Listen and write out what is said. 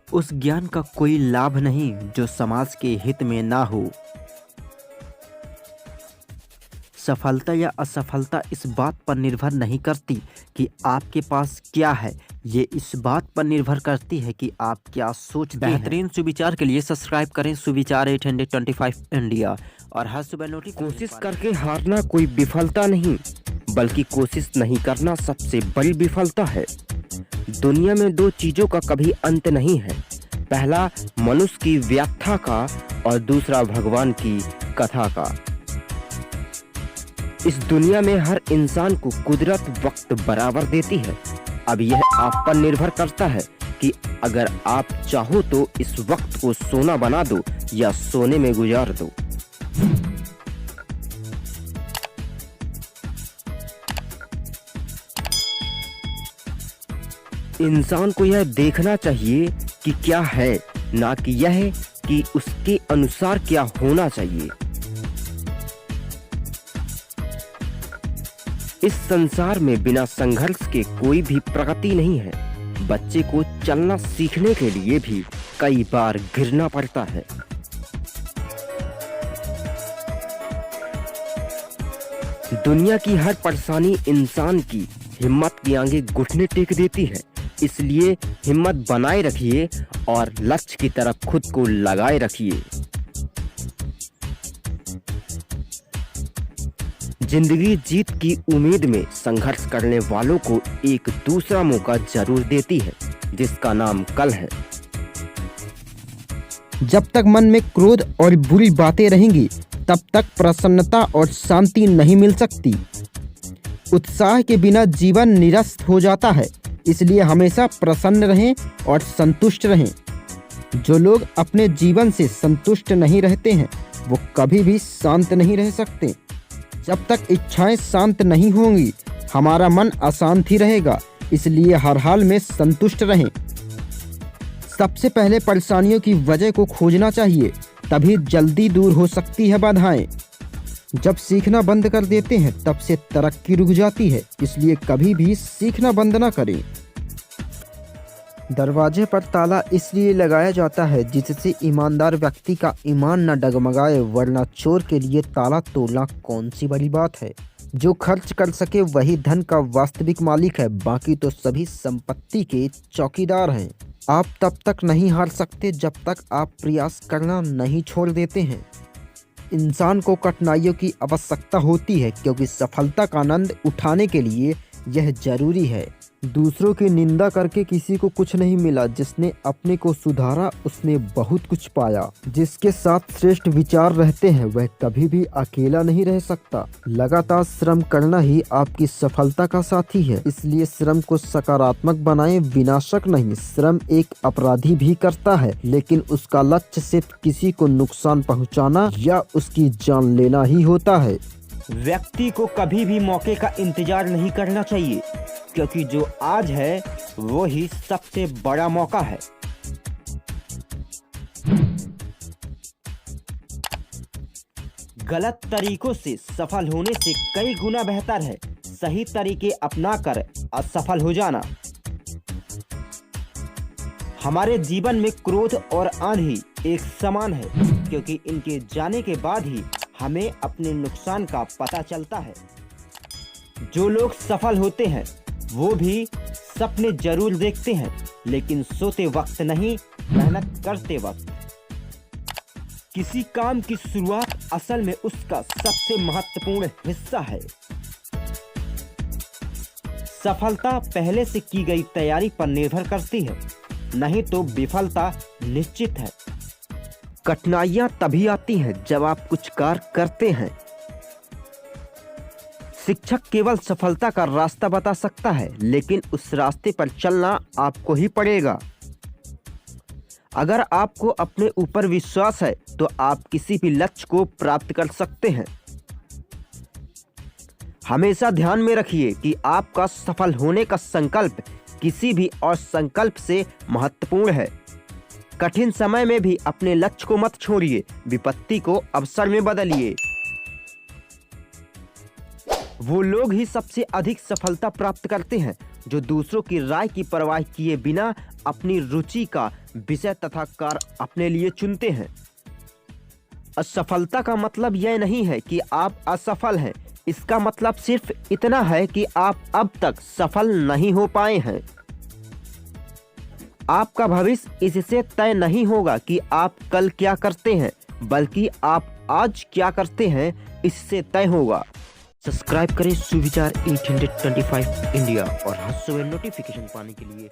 उस ज्ञान का कोई लाभ नहीं जो समाज के हित में ना हो। सफलता या असफलता इस बात पर निर्भर नहीं करती कि आपके पास क्या है, ये इस बात पर निर्भर करती है कि आप क्या सोचते हैं। बेहतरीन सुविचार के लिए सब्सक्राइब करें सुविचार 825 इंडिया और हर सुबह नोटिफिकेशन। कोशिश करके हारना कोई विफलता नहीं, बल्कि कोशिश नहीं करना सबसे बड़ी विफलता है। दुनिया में दो चीजों का कभी अंत नहीं है, पहला मनुष्य की व्याख्या का और दूसरा भगवान की कथा का। इस दुनिया में हर इंसान को कुदरत वक्त बराबर देती है। अब यह आप पर निर्भर करता है कि अगर आप चाहो तो इस वक्त को सोना बना दो या सोने में गुजार दो। इंसान को यह देखना चाहिए कि क्या है, ना कि यह कि उसके अनुसार क्या होना चाहिए। इस संसार में बिना संघर्ष के कोई भी प्रगति नहीं है। बच्चे को चलना सीखने के लिए भी कई बार गिरना पड़ता है। दुनिया की हर परेशानी इंसान की हिम्मत के आगे घुटने टेक देती है, इसलिए हिम्मत बनाए रखिए और लक्ष्य की तरफ खुद को लगाए रखिए। जिंदगी जीत की उम्मीद में संघर्ष करने वालों को एक दूसरा मौका जरूर देती है, जिसका नाम कल है। जब तक मन में क्रोध और बुरी बातें रहेंगी, तब तक प्रसन्नता और शांति नहीं मिल सकती। उत्साह के बिना जीवन निरस्त हो जाता है, इसलिए हमेशा प्रसन्न रहें और संतुष्ट रहें। जो लोग अपने जीवन से संतुष्ट नहीं रहते हैं, वो कभी भी शांत नहीं रह सकते। जब तक इच्छाएं शांत नहीं होंगी, हमारा मन अशांत ही रहेगा, इसलिए हर हाल में संतुष्ट रहें। सबसे पहले परेशानियों की वजह को खोजना चाहिए, तभी जल्दी दूर हो सकती है बाधाएं। जब सीखना बंद कर देते हैं, तब से तरक्की रुक जाती है, इसलिए कभी भी सीखना बंद ना करें। दरवाजे पर ताला इसलिए लगाया जाता है जिससे ईमानदार व्यक्ति का ईमान न डगमगाए, वरना चोर के लिए ताला तोड़ना कौन सी बड़ी बात है। जो खर्च कर सके वही धन का वास्तविक मालिक है, बाकी तो सभी संपत्ति के चौकीदार हैं। आप तब तक नहीं हार सकते जब तक आप प्रयास करना नहीं छोड़ देते हैं। इंसान को कठिनाइयों की आवश्यकता होती है, क्योंकि सफलता का आनंद उठाने के लिए यह जरूरी है। दूसरों की निंदा करके किसी को कुछ नहीं मिला, जिसने अपने को सुधारा उसने बहुत कुछ पाया। जिसके साथ श्रेष्ठ विचार रहते हैं वह कभी भी अकेला नहीं रह सकता। लगातार श्रम करना ही आपकी सफलता का साथी है, इसलिए श्रम को सकारात्मक बनाएं, विनाशक नहीं। श्रम एक अपराधी भी करता है, लेकिन उसका लक्ष्य सिर्फ किसी को नुकसान पहुँचाना या उसकी जान लेना ही होता है। व्यक्ति को कभी भी मौके का इंतजार नहीं करना चाहिए, क्योंकि जो आज है वो ही सबसे बड़ा मौका है। गलत तरीकों से सफल होने से कई गुना बेहतर है सही तरीके अपनाकर असफल हो जाना। हमारे जीवन में क्रोध और आंधी एक समान है, क्योंकि इनके जाने के बाद ही हमें अपने नुकसान का पता चलता है। जो लोग सफल होते हैं वो भी सपने जरूर देखते हैं, लेकिन सोते वक्त नहीं, मेहनत करते वक्त। किसी काम की शुरुआत असल में उसका सबसे महत्वपूर्ण हिस्सा है। सफलता पहले से की गई तैयारी पर निर्भर करती है, नहीं तो विफलता निश्चित है। कठिनाइयां तभी आती हैं जब आप कुछ कार्य करते हैं। शिक्षक केवल सफलता का रास्ता बता सकता है, लेकिन उस रास्ते पर चलना आपको ही पड़ेगा। अगर आपको अपने ऊपर विश्वास है तो आप किसी भी लक्ष्य को प्राप्त कर सकते हैं। हमेशा ध्यान में रखिए कि आपका सफल होने का संकल्प किसी भी और संकल्प से महत्वपूर्ण है। कठिन समय में भी अपने लक्ष्य को मत छोड़िए, विपत्ति को अवसर में बदलिए। वो लोग ही सबसे अधिक सफलता प्राप्त करते हैं जो दूसरों की राय की परवाह किए बिना अपनी रुचि का विषय तथा कार्य अपने लिए चुनते हैं। असफलता का मतलब यह नहीं है कि आप असफल हैं, इसका मतलब सिर्फ इतना है कि आप अब तक सफल नहीं हो पाए हैं। आपका भविष्य इससे तय नहीं होगा कि आप कल क्या करते हैं, बल्कि आप आज क्या करते हैं इससे तय होगा। सब्सक्राइब करें सुविचार 825 इंडिया और हर सुबह नोटिफिकेशन पाने के लिए